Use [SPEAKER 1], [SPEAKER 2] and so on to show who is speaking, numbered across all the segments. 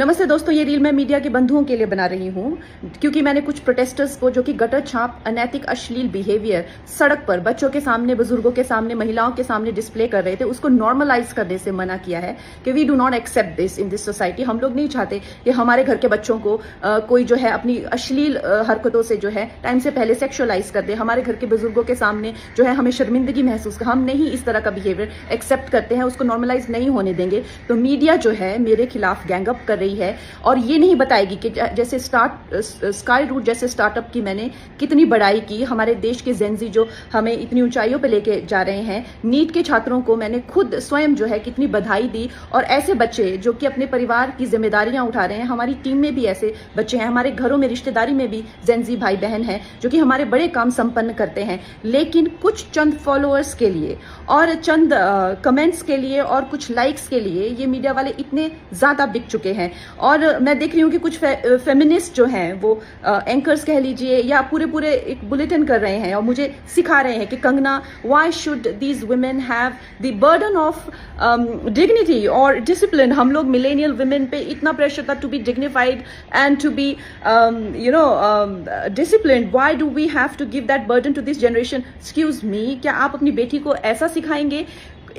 [SPEAKER 1] नमस्ते दोस्तों, ये रील मैं मीडिया के बंधुओं के लिए बना रही हूँ क्योंकि मैंने कुछ प्रोटेस्टर्स को जो कि गटर छाप, अनैतिक, अश्लील बिहेवियर सड़क पर बच्चों के सामने, बुजुर्गों के सामने, महिलाओं के सामने डिस्प्ले कर रहे थे, उसको नॉर्मलाइज करने से मना किया है कि we do not accept this in this society. हम लोग नहीं चाहते कि हमारे घर के बच्चों को कोई जो है अपनी अश्लील हरकतों से जो है टाइम से पहले सेक्सुअलाइज कर दे। हमारे घर के बुजुर्गों के सामने जो है हमें शर्मिंदगी महसूस कर, हम नहीं इस तरह का बिहेवियर एक्सेप्ट करते हैं, उसको नॉर्मलाइज नहीं होने देंगे। तो मीडिया जो है मेरे खिलाफ गैंगअप कर रही है और ये नहीं बताएगी कि जैसे स्काई रूट जैसे स्टार्टअप की मैंने कितनी बड़ाई की, हमारे देश के जेनजी जो हमें इतनी ऊंचाइयों पे लेके जा रहे हैं, नीट के छात्रों को मैंने खुद स्वयं जो है कितनी बधाई दी। और ऐसे बच्चे जो कि अपने परिवार की जिम्मेदारियां उठा रहे हैं, हमारी टीम में भी ऐसे बच्चे हैं, हमारे घरों में रिश्तेदारी में भी जेनजी भाई बहन हैं जो कि हमारे बड़े काम संपन्न करते हैं, लेकिन कुछ चंद फॉलोअर्स के लिए और चंद कमेंट्स के लिए और कुछ लाइक्स के लिए ये मीडिया वाले इतने ज्यादा बिक चुके हैं। और मैं देख रही हूँ कि कुछ फेमिनिस्ट जो हैं वो एंकर्स कह लीजिए या पूरे एक बुलेटिन कर रहे हैं और मुझे सिखा रहे हैं कि Kangana, why should these women have the burden of dignity और डिसिप्लिन। हम लोग मिलेनियल वुमेन पे इतना प्रेशर था to be dignified and to be disciplined, why do we have to give that burden to this generation. Excuse me, क्या आप अपनी बेटी को ऐसा सिखाएंगे?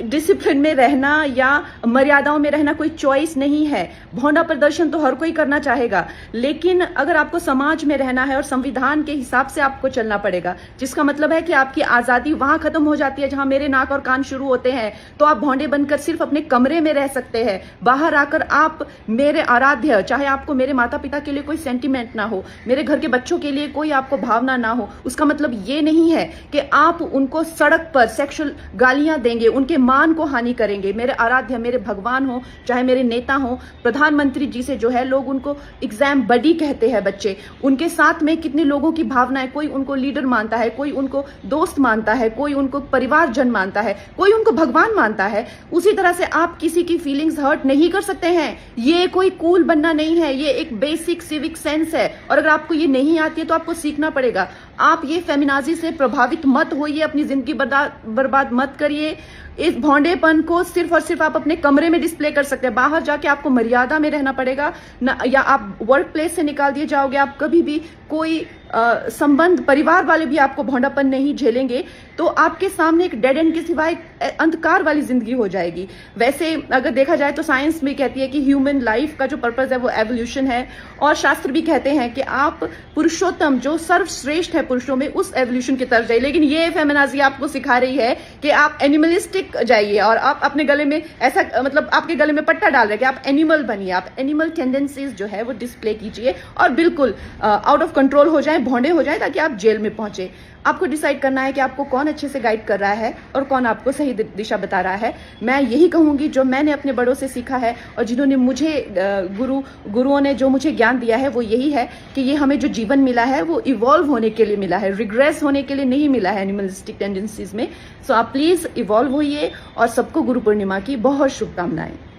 [SPEAKER 1] डिसिप्लिन में रहना या मर्यादाओं में रहना कोई चॉइस नहीं है। भौंडा प्रदर्शन तो हर कोई करना चाहेगा, लेकिन अगर आपको समाज में रहना है और संविधान के हिसाब से आपको चलना पड़ेगा, जिसका मतलब है कि आपकी आजादी वहां खत्म हो जाती है जहां मेरे नाक और कान शुरू होते हैं। तो आप भौंडे बनकर सिर्फ अपने कमरे में रह सकते हैं, बाहर आकर आप मेरे आराध्य, चाहे आपको मेरे माता पिता के लिए कोई सेंटिमेंट ना हो, मेरे घर के बच्चों के लिए कोई आपको भावना ना हो, उसका मतलब ये नहीं है कि आप उनको सड़क पर सेक्सुअल गालियां देंगे, उनके मान को हानि करेंगे। मेरे आराध्य, मेरे भगवान हो, चाहे मेरे नेता हो, प्रधानमंत्री जी से जो है लोग उनको एग्जाम बडी कहते हैं बच्चे, उनके साथ में कितने लोगों की भावनाएं, कोई उनको लीडर मानता है, कोई उनको दोस्त मानता है, कोई उनको परिवारजन मानता है, कोई उनको भगवान मानता है। उसी तरह से आप किसी की फीलिंग्स हर्ट नहीं कर सकते हैं। ये कोई कूल बनना नहीं है, ये एक बेसिक सिविक सेंस है और अगर आपको ये नहीं आती है तो आपको सीखना पड़ेगा। आप ये फेमिनाजी से प्रभावित मत होइए, अपनी जिंदगी बर्बाद मत करिए। इस भौंडेपन को सिर्फ और सिर्फ आप अपने कमरे में डिस्प्ले कर सकते हैं, बाहर जाके आपको मर्यादा में रहना पड़ेगा ना, या आप वर्क प्लेस से निकाल दिए जाओगे। आप कभी भी कोई संबंध, परिवार वाले भी आपको भौंडापन नहीं झेलेंगे, तो आपके सामने एक डेड एंड के सिवाय अंधकार वाली जिंदगी हो जाएगी। वैसे अगर देखा जाए तो साइंस भी कहती है कि ह्यूमन लाइफ का जो पर्पस है वो एवोल्यूशन है, और शास्त्र भी कहते हैं कि आप पुरुषोत्तम जो सर्वश्रेष्ठ है पुरुषों में, उस एवोल्यूशन की तरफ जाइए। लेकिन ये फेमिनाजी आपको सिखा रही है कि आप एनिमलिस्टिक जाइए और आप अपने गले में ऐसा, मतलब आपके गले में पट्टा डाल रहे कि आप एनिमल बनिए, आप एनिमल टेंडेंसीज जो है वो डिस्प्ले कीजिए और बिल्कुल आउट ऑफ कंट्रोल हो जाए, भौंडे हो जाए, ताकि आप जेल में पहुंचे। आपको डिसाइड करना है कि आपको कौन अच्छे से गाइड कर रहा है और कौन आपको सही दिशा बता रहा है। मैं यही कहूंगी जो मैंने अपने बड़ों से सीखा है और जिन्होंने मुझे गुरुओं ने जो मुझे ज्ञान दिया है वो यही है कि ये हमें जो जीवन मिला है वो इवॉल्व होने के लिए मिला है, रिग्रेस होने के लिए नहीं मिला है एनिमलिस्टिक टेंडेंसीज में। सो आप प्लीज इवॉल्व होइए और सबको गुरु पूर्णिमा की बहुत शुभकामनाएं।